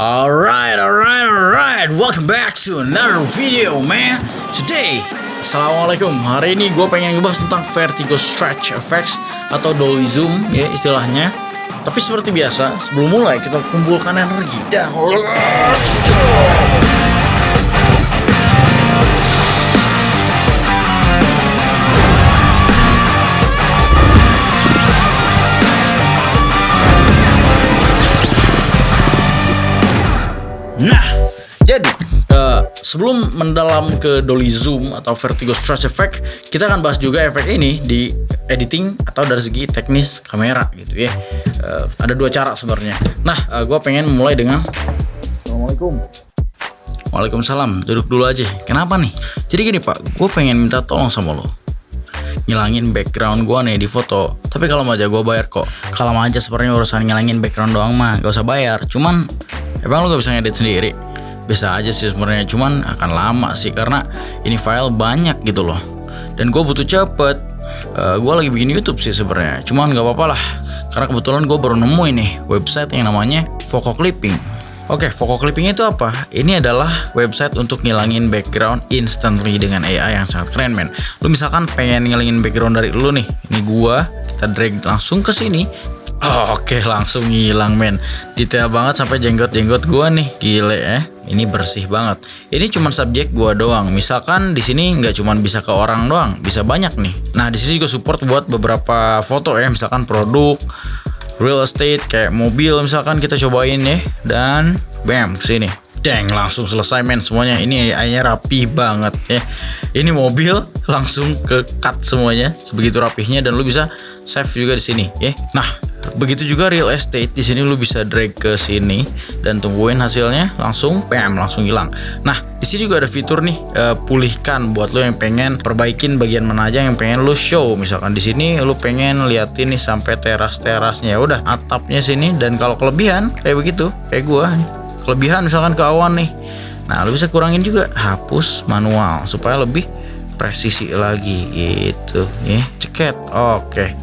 Alright. Welcome back to another video, man. Today, assalamualaikum. Hari ini gue pengen ngebahas tentang vertigo stretch effects atau dolly zoom ya istilahnya. Tapi seperti biasa, sebelum mulai kita kumpulkan energi dan let's go. Nah, jadi sebelum mendalam ke dolly zoom atau vertigo stretch effect, kita akan bahas juga efek ini di editing atau dari segi teknis kamera gitu ya. Ada dua cara sebenarnya. Nah, gue pengen mulai dengan Assalamualaikum. Waalaikumsalam. Duduk dulu aja. Kenapa nih? Jadi gini Pak, gue pengen minta tolong sama lo. Ngilangin background gue nih di foto. Tapi kalau aja gue bayar kok. Kalau aja sebenarnya urusan ngilangin background doang mah gak usah bayar. Cuman emang lo gak bisa ngedit sendiri? Bisa aja sih sebenarnya, cuman akan lama sih karena ini file banyak gitu loh. Dan gue butuh cepet. Gue lagi bikin YouTube sih sebenarnya, cuman gak apa-apa lah. Karena kebetulan gue baru nemu ini website yang namanya Voco Clipping. Oke, Voco Clipping itu apa? Ini adalah website untuk ngilangin background instantly dengan AI yang sangat keren, men. Lu misalkan pengen ngilangin background dari lu nih, ini gua, kita drag langsung ke sini. Oke, langsung hilang, men. Detail banget sampai jenggot-jenggot gua nih. Gile ya. Ini bersih banget. Ini cuma subjek gua doang. Misalkan di sini nggak cuma bisa ke orang doang, bisa banyak nih. Nah, di sini juga support buat beberapa foto ya, misalkan produk, real estate kayak mobil misalkan kita cobain ya, dan bam kesini. Dang, langsung selesai men semuanya. Ini AI-nya rapi banget ya. Ini mobil langsung ke cut semuanya sebegitu rapihnya, dan lu bisa save juga di sini ya. Nah, begitu juga real estate. Di sini lu bisa drag ke sini dan tungguin hasilnya, langsung bam, langsung hilang. Nah, di sini juga ada fitur nih pulihkan buat lu yang pengen perbaikin bagian mana aja yang pengen lu show. Misalkan di sini lu pengen liatin nih sampai teras-terasnya, ya udah atapnya sini. Dan kalau kelebihan kayak begitu, kayak gua nih, kelebihan misalkan ke awan nih. Nah, lu bisa kurangin juga, hapus manual supaya lebih presisi lagi gitu ya. Ceket. Oke.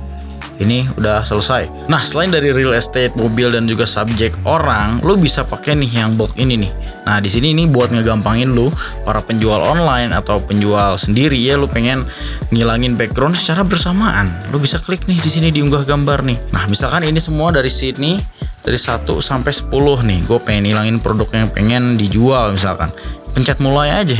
Ini udah selesai. Nah, selain dari real estate, mobil, dan juga subjek orang, lu bisa pakai nih yang bulk ini nih. Nah, di sini ini buat ngegampangin lu para penjual online atau penjual sendiri ya, lu pengen ngilangin background secara bersamaan. Lu bisa klik nih di sini diunggah gambar nih. Nah, misalkan ini semua dari sini dari 1 sampai 10 nih. Gue pengen ngilangin produk yang pengen dijual misalkan. Pencet mulai aja.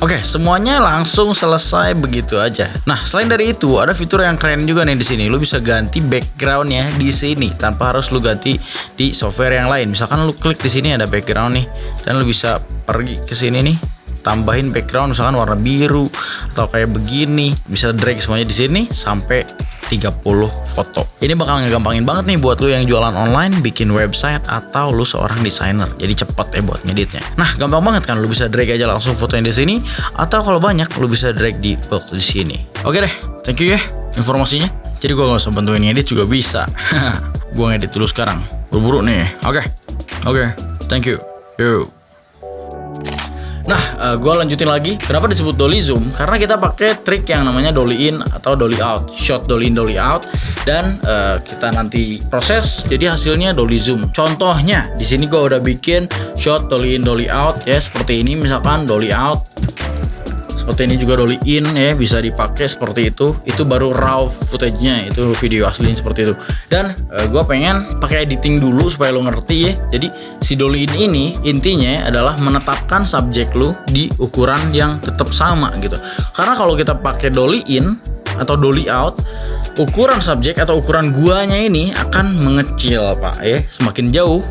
Oke, semuanya langsung selesai begitu aja. Nah, selain dari itu ada fitur yang keren juga nih di sini. Lu bisa ganti backgroundnya di sini tanpa harus lu ganti di software yang lain. Misalkan lu klik di sini ada background nih, dan lu bisa pergi ke sini nih, tambahin background misalkan warna biru atau kayak begini. Bisa drag semuanya di sini sampai 30 foto. Ini bakal ngegampangin banget nih buat lu yang jualan online, bikin website, atau lu seorang desainer. Jadi cepet ya buat ngeditnya. Nah, gampang banget kan, lu bisa drag aja langsung fotonya di sini, atau kalau banyak lu bisa drag di bulk di sini. Oke deh, thank you ya informasinya. Jadi gua nggak usah bantuin ngedit juga bisa. Gua ngedit dulu sekarang. Buru-buru nih. Oke, thank you. Yo. Nah, gue lanjutin lagi. Kenapa disebut dolly zoom? Karena kita pakai trik yang namanya dolly in atau dolly out. Shot dolly in, dolly out, dan kita nanti proses jadi hasilnya dolly zoom. Contohnya di sini gue udah bikin shot dolly in, dolly out ya, seperti ini misalkan dolly out. Seperti ini juga dolly in ya, bisa dipakai seperti itu. Itu baru raw footage-nya, itu video aslinya seperti itu. Dan gue pengen pakai editing dulu supaya lo ngerti ya. Jadi si dolly in ini intinya adalah menetapkan subjek lo di ukuran yang tetap sama gitu. Karena kalau kita pakai dolly in atau dolly out, ukuran subjek atau ukuran guanya ini akan mengecil Pak ya. Semakin jauh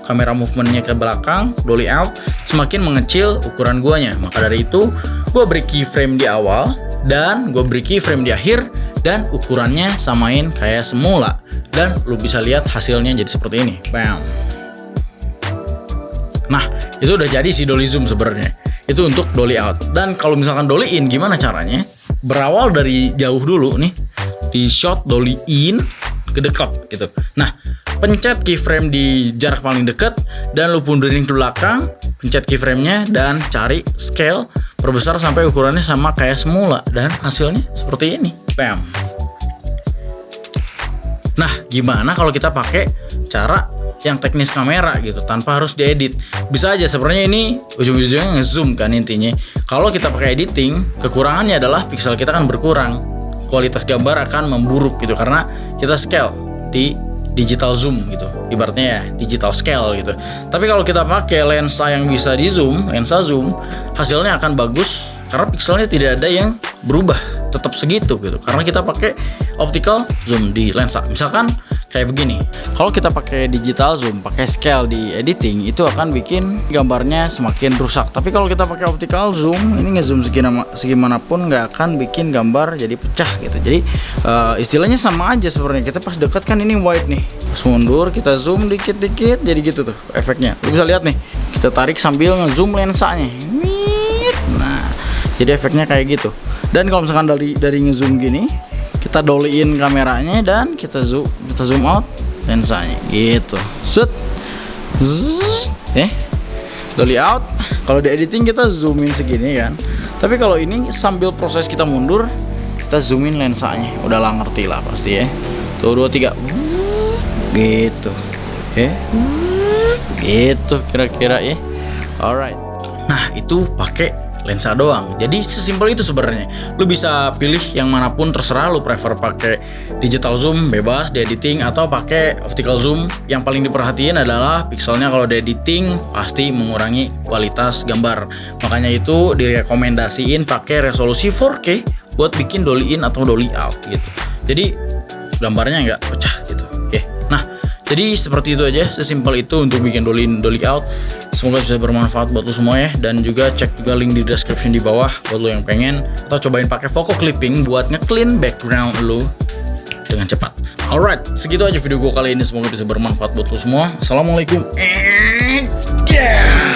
kamera movementnya ke belakang, dolly out, semakin mengecil ukuran guanya. Maka dari itu gue beri keyframe di awal dan gue beri keyframe di akhir, dan ukurannya samain kayak semula, dan lu bisa lihat hasilnya jadi seperti ini. Bam. Nah, itu udah jadi si dolly zoom sebenarnya. Itu untuk dolly out. Dan kalau misalkan dolly in gimana caranya? Berawal dari jauh dulu nih, di shot dolly in ke dekat gitu. Nah, pencet keyframe di jarak paling dekat dan lu pundurin ke belakang, pencet keyframe-nya dan cari scale, perbesar sampai ukurannya sama kayak semula, dan hasilnya seperti ini. Bam. Nah, gimana kalau kita pakai cara yang teknis kamera gitu tanpa harus diedit. Bisa aja sebenarnya ini ujung-ujungnya ngezoom kan intinya. Kalau kita pakai editing, kekurangannya adalah pixel kita kan berkurang, kualitas gambar akan memburuk gitu karena kita scale di digital zoom gitu, ibaratnya ya digital scale gitu. Tapi kalau kita pakai lensa yang bisa di zoom, lensa zoom, hasilnya akan bagus karena pixelnya tidak ada yang berubah, tetap segitu gitu. Karena kita pakai optical zoom di lensa. Misalkan kayak begini, kalau kita pakai digital zoom, pakai scale di editing, itu akan bikin gambarnya semakin rusak. Tapi kalau kita pakai optical zoom, ini ngezoom segimanapun nggak akan bikin gambar jadi pecah gitu. Jadi istilahnya sama aja sebenarnya. Kita pas dekat kan ini wide nih, pas mundur kita zoom dikit-dikit, jadi gitu tuh efeknya. Lu bisa lihat nih, kita tarik sambil ngezoom lensanya. Nah, jadi efeknya kayak gitu. Dan kalau misalkan dari ngezoom gini, kita dolly-in kameranya dan kita zoom out lensanya gitu. Set. Dolly out. Kalau di editing kita zoomin segini kan. Tapi kalau ini sambil proses kita mundur, kita zoomin lensanya. Udah lah ngerti lah pasti ya. Tuh 2 3. Gitu. Gitu kira-kira ya. Alright. Nah, itu pakai lensa doang. Jadi sesimpel itu sebenarnya. Lu bisa pilih yang manapun terserah, lu prefer pakai digital zoom bebas di editing atau pakai optical zoom. Yang paling diperhatiin adalah pixelnya kalau di editing pasti mengurangi kualitas gambar. Makanya itu direkomendasiin pakai resolusi 4K buat bikin dolly in atau dolly out gitu. Jadi gambarnya nggak pecah gitu. Nah, jadi seperti itu aja, sesimpel itu untuk bikin dolly in, dolly out. Semoga bisa bermanfaat buat lo semua ya. Dan juga cek juga link di description di bawah buat lo yang pengen atau cobain pakai Voco Clipping buat nge-clean background lo dengan cepat. Alright, segitu aja video gue kali ini. Semoga bisa bermanfaat buat lo semua. Assalamualaikum and yeah.